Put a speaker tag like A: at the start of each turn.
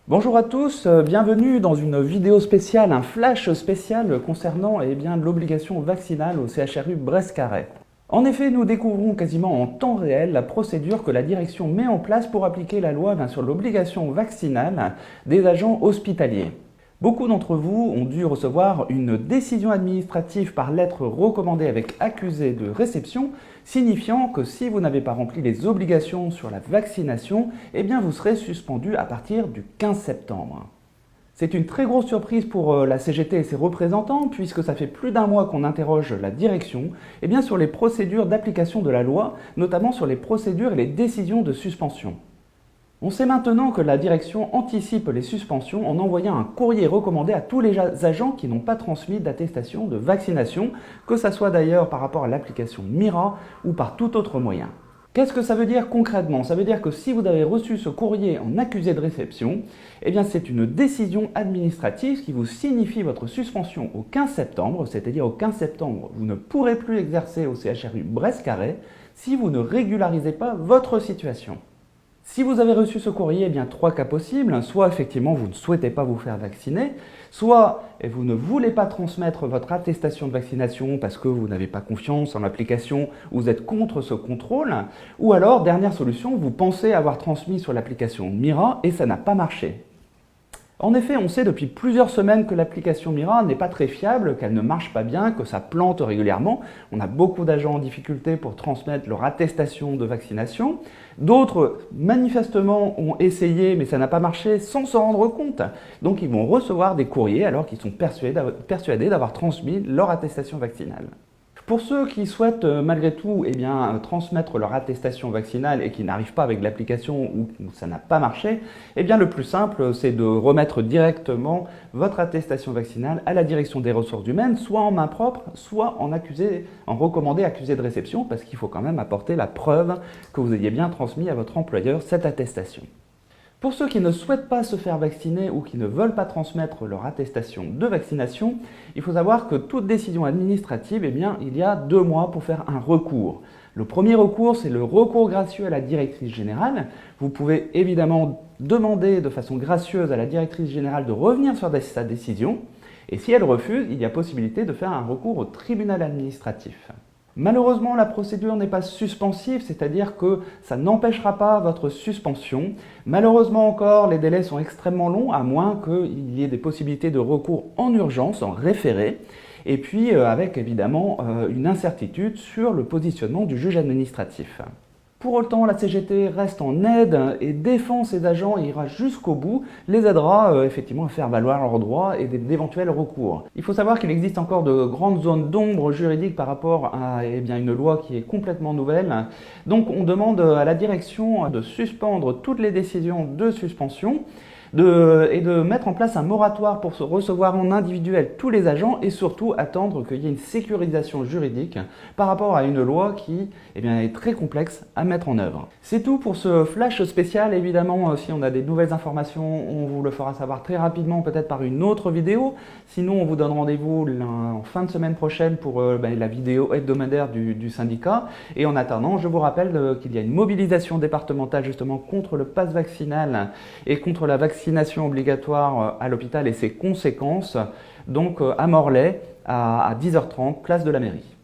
A: Bonjour à tous, bienvenue dans une vidéo spéciale, un flash spécial concernant l'obligation vaccinale au CHRU Brest-Carray. En effet, nous découvrons quasiment en temps réel la procédure que la direction met en place pour appliquer la loi sur l'obligation vaccinale des agents hospitaliers. Beaucoup d'entre vous ont dû recevoir une décision administrative par lettre recommandée avec accusé de réception, signifiant que si vous n'avez pas rempli les obligations sur la vaccination, vous serez suspendu à partir du 15 septembre. C'est une très grosse surprise pour la CGT et ses représentants, puisque ça fait plus d'un mois qu'on interroge la direction sur les procédures d'application de la loi, notamment sur les procédures et les décisions de suspension. On sait maintenant que la direction anticipe les suspensions en envoyant un courrier recommandé à tous les agents qui n'ont pas transmis d'attestation de vaccination, que ce soit d'ailleurs par rapport à l'application MIRA ou par tout autre moyen. Qu'est-ce que ça veut dire concrètement? Ça veut dire que si vous avez reçu ce courrier en accusé de réception, c'est une décision administrative qui vous signifie votre suspension au 15 septembre, c'est-à-dire au 15 septembre, vous ne pourrez plus exercer au CHRU Brest-Carray si vous ne régularisez pas votre situation. Si vous avez reçu ce courrier, trois cas possibles. Soit effectivement vous ne souhaitez pas vous faire vacciner, soit vous ne voulez pas transmettre votre attestation de vaccination parce que vous n'avez pas confiance en l'application ou vous êtes contre ce contrôle, ou alors, dernière solution, vous pensez avoir transmis sur l'application MIRA et ça n'a pas marché. En effet, on sait depuis plusieurs semaines que l'application MIRA n'est pas très fiable, qu'elle ne marche pas bien, que ça plante régulièrement. On a beaucoup d'agents en difficulté pour transmettre leur attestation de vaccination. D'autres, manifestement, ont essayé, mais ça n'a pas marché sans s'en rendre compte. Donc, ils vont recevoir des courriers alors qu'ils sont persuadés d'avoir transmis leur attestation vaccinale. Pour ceux qui souhaitent malgré tout transmettre leur attestation vaccinale et qui n'arrivent pas avec l'application ou ça n'a pas marché, le plus simple c'est de remettre directement votre attestation vaccinale à la direction des ressources humaines, soit en main propre, soit en recommandé accusé de réception, parce qu'il faut quand même apporter la preuve que vous ayez bien transmis à votre employeur cette attestation. Pour ceux qui ne souhaitent pas se faire vacciner ou qui ne veulent pas transmettre leur attestation de vaccination, il faut savoir que toute décision administrative, il y a 2 mois pour faire un recours. Le premier recours, c'est le recours gracieux à la directrice générale. Vous pouvez évidemment demander de façon gracieuse à la directrice générale de revenir sur sa décision. Et si elle refuse, il y a possibilité de faire un recours au tribunal administratif. Malheureusement, la procédure n'est pas suspensive, c'est-à-dire que ça n'empêchera pas votre suspension. Malheureusement encore, les délais sont extrêmement longs, à moins qu'il y ait des possibilités de recours en urgence, en référé, et puis avec évidemment une incertitude sur le positionnement du juge administratif. Pour autant, la CGT reste en aide et défend ses agents et ira jusqu'au bout, les aidera effectivement à faire valoir leurs droits et d'éventuels recours. Il faut savoir qu'il existe encore de grandes zones d'ombre juridique par rapport à une loi qui est complètement nouvelle. Donc on demande à la direction de suspendre toutes les décisions de suspension et de mettre en place un moratoire pour se recevoir en individuel tous les agents et surtout attendre qu'il y ait une sécurisation juridique par rapport à une loi qui est très complexe à mettre en œuvre. C'est tout pour ce flash spécial. Évidemment, si on a des nouvelles informations, on vous le fera savoir très rapidement, peut-être par une autre vidéo. Sinon, on vous donne rendez-vous en fin de semaine prochaine pour la vidéo hebdomadaire du syndicat. Et en attendant, je vous rappelle qu'il y a une mobilisation départementale justement contre le pass vaccinal et contre la vaccination obligatoire à l'hôpital et ses conséquences, donc à Morlaix à 10h30, place de la mairie.